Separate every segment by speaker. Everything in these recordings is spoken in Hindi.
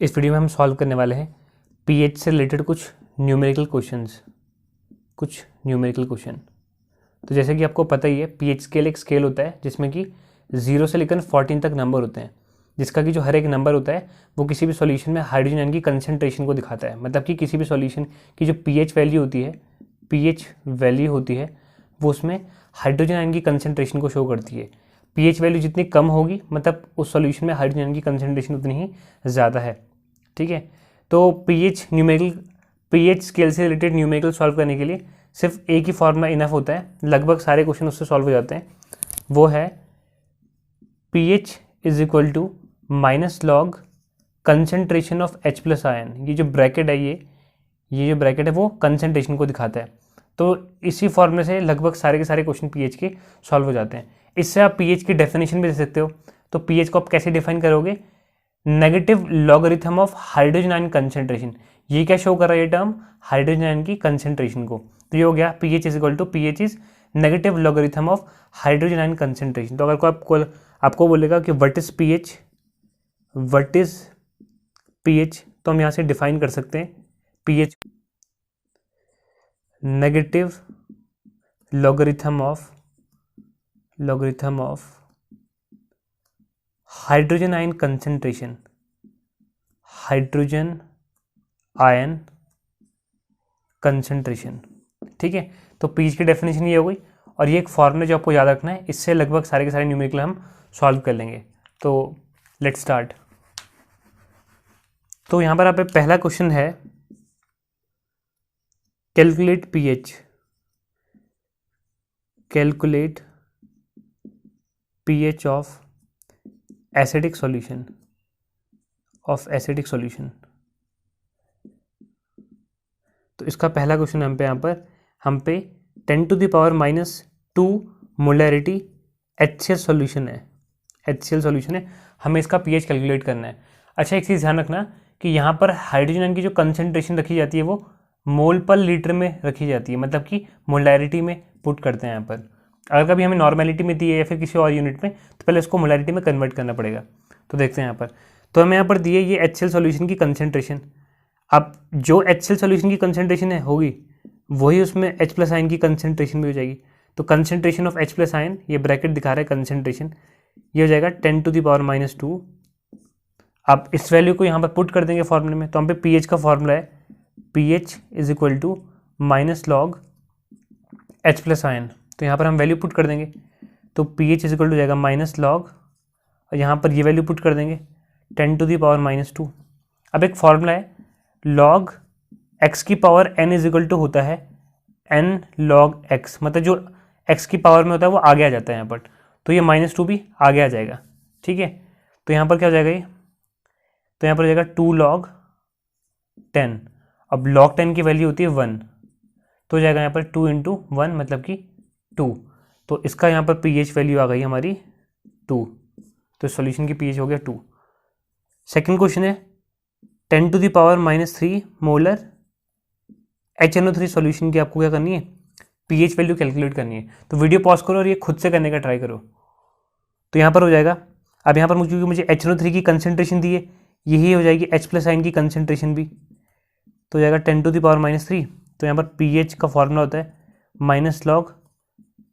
Speaker 1: इस वीडियो में हम सॉल्व करने वाले हैं पीएच से रिलेटेड कुछ न्यूमेरिकल क्वेश्चन। तो जैसे कि आपको पता ही है, पीएच स्केल एक स्केल होता है जिसमें कि 0 से लेकर 14 तक नंबर होते हैं, जिसका कि जो हर एक नंबर होता है वो किसी भी सॉल्यूशन में हाइड्रोजन आयन की कंसंट्रेशन को दिखाता है। मतलब कि किसी भी सॉल्यूशन की जो पीएच वैल्यू होती है वो उसमें हाइड्रोजन आयन की कंसंट्रेशन को शो करती है। पीएच वैल्यू जितनी कम होगी मतलब उस सॉल्यूशन में हाइड्रोजन आयन की कंसंट्रेशन उतनी ही ज़्यादा है। ठीक है, तो पीएच स्केल से रिलेटेड न्यूमेरिकल सॉल्व करने के लिए सिर्फ एक ही फॉर्मूला इनफ होता है, लगभग सारे क्वेश्चन उससे सॉल्व हो जाते हैं। वो है pH is equal to minus log concentration of H plus ion. ये जो ब्रैकेट है ये जो ब्रैकेट है वो कंसंट्रेशन को दिखाता है। तो इसी फॉर्मूले से लगभग सारे के सारे क्वेश्चन पीएच के सॉल्व हो जाते हैं। इससे आप पीएच की डेफिनेशन भी दे सकते हो। तो पीएच को आप कैसे डिफाइन करोगे? Negative logarithm of hydrogen ion concentration. ये क्या शो कर रहा है ये टर्म? हाइड्रोजन आयन की कंसंट्रेशन को। तो ये हो गया pH is equal to pH is negative logarithm of hydrogen ion concentration. तो अगर आपको बोलेगा कि व्हाट इज पीएच, तो हम यहाँ से डिफाइन कर सकते हैं pH negative logarithm of hydrogen ion concentration. ठीक है, तो पीएच की डेफिनेशन ये हो गई और ये एक फॉर्मूला जो आपको याद रखना है। इससे लगभग सारे के सारे न्यूमेरिकल हम सॉल्व कर लेंगे। तो लेट्स स्टार्ट। तो यहाँ पर आप पहला क्वेश्चन है calculate pH of acidic solution. तो इसका पहला क्वेश्चन हम पे 10 to the power -2 molarity HCl solution है। हमें इसका पीएच कैलकुलेट करना है। अच्छा, एक चीज़ ध्यान रखना कि यहाँ पर हाइड्रोजन आयन की जो कंसंट्रेशन रखी जाती है वो मोल पर लीटर में रखी जाती है, मतलब कि मोलैरिटी में पुट करते हैं यहाँ पर। अगर कभी हमें नॉर्मेलिटी में दी है या फिर किसी और यूनिट में तो पहले उसको मोलैरिटी में कन्वर्ट करना पड़ेगा। तो देखते हैं यहाँ पर, तो हमें यहाँ पर दी है ये HCl सॉल्यूशन की कंसंट्रेशन। अब जो HCl सॉल्यूशन की कंसंट्रेशन है होगी वही उसमें H प्लस आयन की कंसंट्रेशन भी हो जाएगी। तो concentration of H plus ion, ये ब्रैकेट दिखा रहा है कंसंट्रेशन, ये हो जाएगा 10 टू द पावर -2। अब इस वैल्यू को यहाँ पर पुट कर देंगे फॉर्मूले में। तो हम पे पीएच का फॉर्मूला है pH is equal to minus log H plus ion. तो यहाँ पर हम वैल्यू पुट कर देंगे। तो पीएच इज इक्वल टू जाएगा माइनस लॉग, और यहाँ पर ये वैल्यू पुट कर देंगे 10 टू द पावर -2। अब एक फॉर्मूला है लॉग x की power n is equal to होता है n लॉग x, मतलब जो x की पावर में होता है वो आगे आ जाता है यहाँ पर। तो ये -2 भी आगे आ जाएगा। ठीक है, तो यहाँ पर क्या हो जाएगा ये? तो यहाँ पर हो जाएगा 2 log 10। अब log 10 की वैल्यू होती है 1, तो हो जाएगा यहाँ पर 2 × 1 मतलब कि 2। तो इसका यहाँ पर पीएच वैल्यू आ गई हमारी 2। तो सॉल्यूशन की पीएच हो गया 2। सेकंड क्वेश्चन है 10 to the power -3 molar HNO3 solution की आपको क्या करनी है? पीएच वैल्यू कैलकुलेट करनी है। तो वीडियो पॉज करो और ये खुद से करने का ट्राई करो। तो यहाँ पर हो जाएगा, अब यहाँ पर मुझे HNO3 की कंसंट्रेशन दी है, यही हो जाएगी H प्लस आयन की कंसंट्रेशन भी। तो हो जाएगा 10 टू द पावर -3। तो यहाँ पर पीएच का फॉर्मूला होता है minus log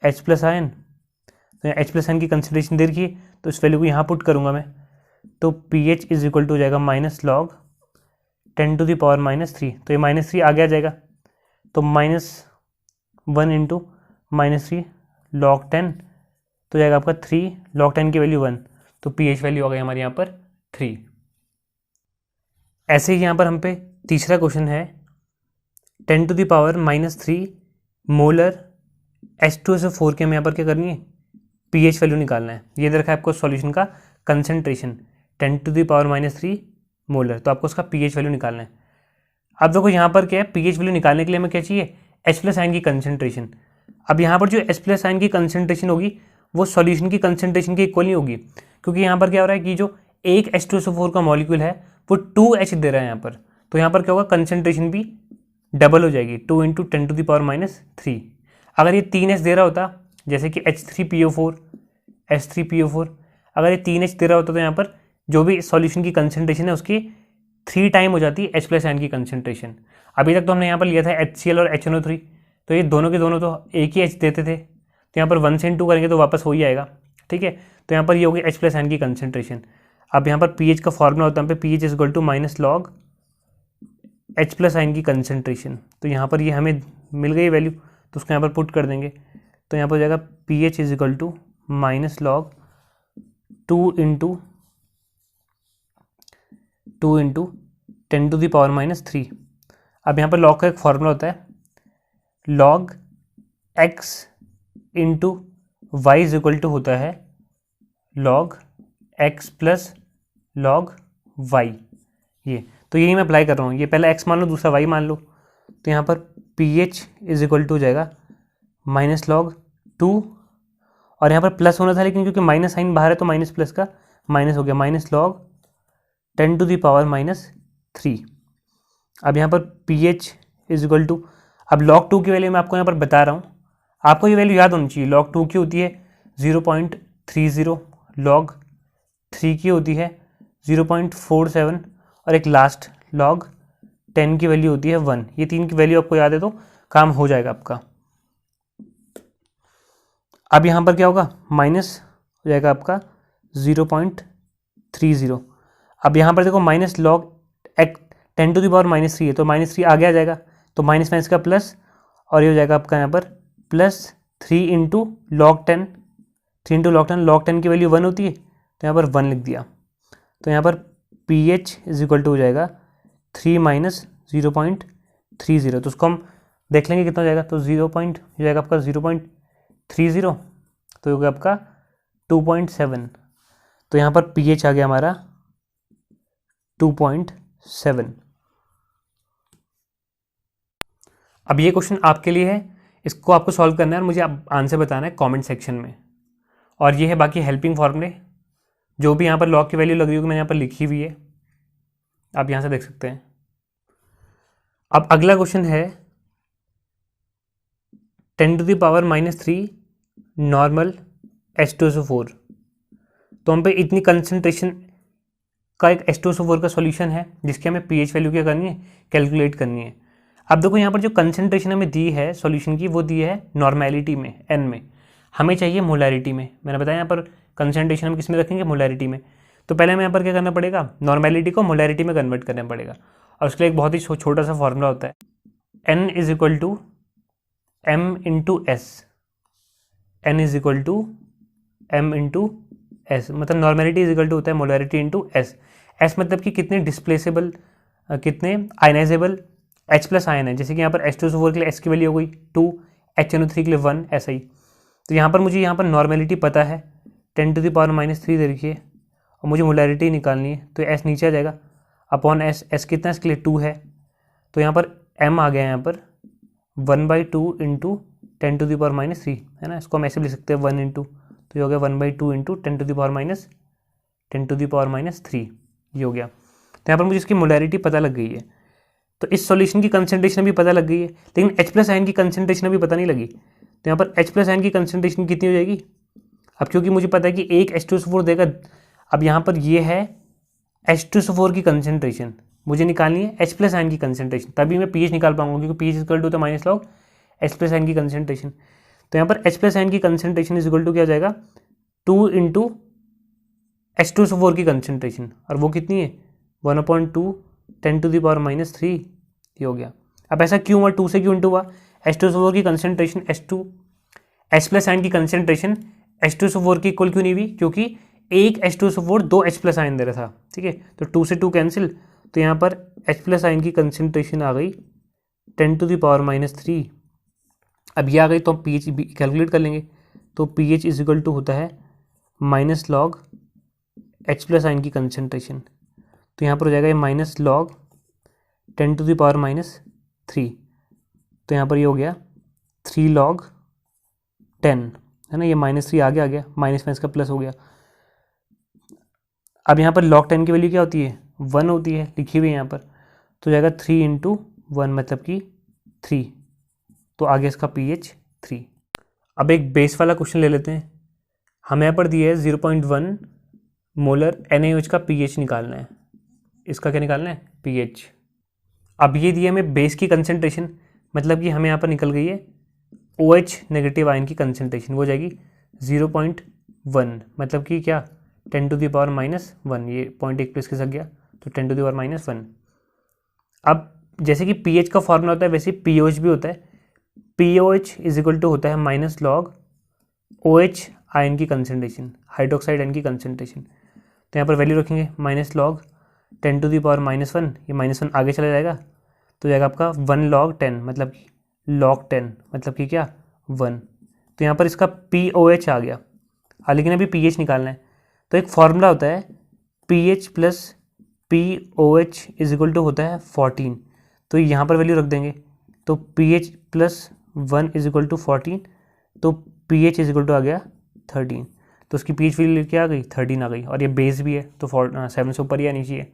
Speaker 1: H plus ion. तो H प्लस आयन की कंसंट्रेशन दे रखी है, तो इस वैल्यू को यहाँ पुट करूँगा मैं। तो पीएच इज इक्वल टू हो जाएगा minus log 10 to the power -3। तो ये -3 आगे आ जाएगा, तो -1 × -3 log 10, तो जाएगा आपका 3 log 10 की वैल्यू 1। तो पीएच वैल्यू आ गई हमारे यहाँ पर 3। ऐसे ही यहाँ पर हम पे तीसरा क्वेश्चन है 10 to the power -3 molar H2SO4 के हमें यहाँ पर क्या करनी है? पीएच वैल्यू निकालना है। ये दे रखा है आपको सॉल्यूशन का concentration 10 to the power -3 molar, तो आपको उसका पीएच वैल्यू निकालना है। अब देखो यहाँ पर क्या है, पीएच वैल्यू निकालने के लिए हमें क्या चाहिए? H प्लस आयन की कंसंट्रेशन। अब यहाँ पर जो H प्लस आयन की कंसंट्रेशन होगी वो सॉल्यूशन की कंसंट्रेशन के इक्वल नहीं होगी, क्योंकि यहाँ पर क्या हो रहा है कि जो एक H2SO4 का मॉलिक्यूल है वो 2H दे रहा है यहाँ पर। तो यहाँ पर क्या होगा, कंसंट्रेशन भी डबल हो जाएगी, 2 × 10 टू द पावर -3। अगर ये 3H दे रहा होता, जैसे कि H3PO4, अगर ये 3H दे रहा होता तो यहाँ पर जो भी सॉल्यूशन की कंसंट्रेशन है उसकी 3 टाइम हो जाती है H प्लस आयन की कंसेंट्रेशन। अभी तक तो हमने यहाँ पर लिया था HCl और HNO3, तो ये दोनों के दोनों तो एक ही H देते थे, तो यहाँ पर 1 से 2 करेंगे तो वापस हो ही आएगा, ठीक है। तो यहाँ पर ये होगी H प्लस आयन की कंसेंट्रेशन। अब यहाँ पर pH का फॉर्मूला होता है यहाँ पे pH is equal to minus log H plus ion की कंसेंट्रेशन। तो यहाँ पर ये हमें मिल गई वैल्यू, तो उसको यहाँ पर पुट कर देंगे, तो यहाँ पर हो जाएगा pH is equal to minus log 2 into 10 to the power minus 3। अब यहाँ पर लॉग का एक फॉर्मूला होता है, log x into y is equal to होता है log x plus log y। ये तो यही मैं अप्लाई कर रहा हूँ, ये पहला x मान लो, दूसरा y मान लो। तो यहाँ पर pH इज इक्वल टू हो जाएगा माइनस लॉग 2, और यहाँ पर प्लस होना था लेकिन क्योंकि माइनस साइन बाहर है तो माइनस प्लस का माइनस हो गया, minus log 10 to the power minus 3। अब यहाँ पर pH इज इक्वल टू, अब लॉग 2 की वैल्यू मैं आपको यहाँ पर बता रहा हूँ, आपको ये वैल्यू याद होनी चाहिए। लॉग 2 की होती है 0.30, लॉग 3 की होती है 0.47, और एक लास्ट लॉग 10 की वैल्यू होती है 1। ये 3 की वैल्यू आपको याद है तो काम हो जाएगा आपका। अब यहाँ पर क्या होगा, माइनस हो जाएगा आपका 0.30। अब यहाँ पर देखो minus log 10 to the power minus 3 है, तो माइनस 3 आगे आ जाएगा, तो माइनस माइनस का प्लस, और ये हो जाएगा आपका यहाँ पर plus 3 into log 10, 3 into log 10, log 10 की वैल्यू 1 होती है, तो यहाँ पर 1 लिख दिया। तो यहाँ पर pH इज इक्वल टू हो जाएगा 3 माइनस 0.30, तो उसको हम देख लेंगे कितना हो जाएगा। तो 0 पॉइंट हो जाएगा आपका 0.30, तो होगा आपका 2.7। तो यहाँ पर pH आ गया हमारा 2.7। अब ये क्वेश्चन आपके लिए है, इसको आपको सॉल्व करना है और मुझे आप आंसर बताना है कमेंट सेक्शन में। और ये है बाकी हेल्पिंग फॉर्मूले, जो भी यहाँ पर लॉग की वैल्यू लग रही होगी मैंने यहाँ पर लिखी हुई है, आप यहाँ से देख सकते हैं। अब अगला क्वेश्चन है 10 to the power minus 3 normal H2SO4। तो हम पे इतनी कंसनट्रेशन का एक H2SO4 का सॉल्यूशन है जिसकी हमें pH वैल्यू क्या करनी है, कैलकुलेट करनी है। अब देखो यहाँ पर जो कंसनट्रेशन हमें दी है सॉल्यूशन की, वो दी है नॉर्मेलिटी में n में, हमें चाहिए मोलैरिटी में। मैंने बताया यहाँ पर कंसनट्रेशन हम किस में रखेंगे, मोलैरिटी में। तो पहले हमें यहाँ पर क्या करना पड़ेगा, नॉर्मेलिटी को मोलैरिटी में कन्वर्ट करना पड़ेगा, और उसके लिए एक बहुत ही छोटा सा फॉर्मूला होता है, n is equal to m into s. n is equal to m into s, मतलब नॉर्मेलिटी इज इक्वल टू होता है मोलैरिटी इंटू एस। एस मतलब कि कितने डिस्प्लेसेबल, कितने आयनाइजेबल H प्लस आयन है, जैसे कि यहाँ पर H2SO4 के लिए S की वैल्यू हो गई 2, HNO3 के लिए 1, ऐसा ही। तो यहाँ पर मुझे यहाँ पर नॉर्मेलिटी पता है 10 टू द पावर माइनस 3 दे रखी है, और मुझे मोलैरिटी निकालनी है, तो S नीचे आ जाएगा अपॉन S। S कितना इसके लिए 2 है, तो यहाँ पर M आ गया यहाँ पर 1/2 into 10 to the power minus 3 है ना, इसको हम ऐसे भी लिख सकते हैं 1 इंटू, तो ये हो गया 1/2 into 10 to the power minus 3, ये हो गया। तो यहाँ पर मुझे इसकी मोलैरिटी पता लग गई है, तो इस सॉल्यूशन की कंसंट्रेशन भी पता लग गई है, लेकिन H प्लस आयन की कंसंट्रेशन अभी पता नहीं लगी। तो यहाँ पर H प्लस आयन की कंसंट्रेशन कितनी हो जाएगी, अब क्योंकि मुझे पता है कि एक H2SO4 देगा, अब यहाँ पर ये है H2SO4 की कंसंट्रेशन, मुझे निकालनी है H प्लस आयन की कंसंट्रेशन, तभी मैं pH निकाल पाऊंगा, क्योंकि pH इक्वल टू होता है minus log H plus ion की कंसंट्रेशन। तो यहाँ पर H प्लस आयन की कंसंट्रेशन इज इक्वल टू क्या हो जाएगा, 2 इंटू H2SO4 की कंसंट्रेशन, और वो कितनी है 1/2 10 टू द पावर माइनस 3, ये हो गया। अब ऐसा क्यों हुआ, 2 से क्यों इंटू हुआ, H2SO4 की कंसंट्रेशन H प्लस आयन की कंसंट्रेशन H2SO4 की इक्वल क्यों नहीं हुई, क्योंकि एक H2SO4 2 H प्लस आयन दे रहा था, ठीक है। तो 2 से 2 कैंसिल, तो यहाँ पर H प्लस आयन की कंसंट्रेशन आ गई 10 टू द पावर माइनस 3। अब ये आ गई तो हम pH कैलकुलेट कर लेंगे, तो pH इज इक्वल टू होता है minus log H plus ion की कंसंट्रेशन, तो यहाँ पर हो जाएगा ये minus log 10 to the power minus 3, तो यहाँ पर ये हो गया 3 लॉग 10 है ना, ये माइनस 3 आगे आ गया, माइनस माइनस का प्लस हो गया। अब यहाँ पर लॉग 10 की वैल्यू क्या होती है, 1 होती है, लिखी हुई है यहाँ पर, तो जाएगा 3 इंटू 1 मतलब कि 3, तो आगे इसका pH 3। अब एक बेस वाला क्वेश्चन ले लेते हैं, हमें यहाँ पर दिया है 0.1 मोलर NaOH का pH निकालना है। इसका क्या निकालना है, pH। अब ये दिया हमें बेस की कंसनट्रेशन, मतलब कि हमें यहाँ पर निकल गई है OH नेगेटिव आयन की कंसनट्रेशन, वो हो जाएगी 0.1, मतलब कि क्या 10⁻⁻1, ये पॉइंट एक प्लेस खिसक गया तो 10⁻⁻1। अब जैसे कि pH का फॉर्मूला होता है वैसे POH भी होता है। POH इज इक्वल टू होता है माइनस लॉग OH आयन की कंसनट्रेशन, हाइड्रोक्साइड आयन की कंसनट्रेशन। तो यहाँ पर वैल्यू रखेंगे माइनस लॉग 10⁻⁻1, ये -1 आगे चला जाएगा तो जाएगा आपका 1 log 10, मतलब log 10 मतलब कि क्या 1। तो यहाँ पर इसका POH आ गया। लेकिन अभी pH निकालना है, तो एक फॉर्मूला होता है pH plus POH is equal to होता है 14। तो यहाँ पर वैल्यू रख देंगे, तो pH plus 1 is equal to 14, तो pH इज इक्वल टू आ गया 13। तो उसकी pH वैल्यू क्या आ गई, 13 आ गई, और ये बेस भी है तो 7 से ऊपर ही आनी चाहिए।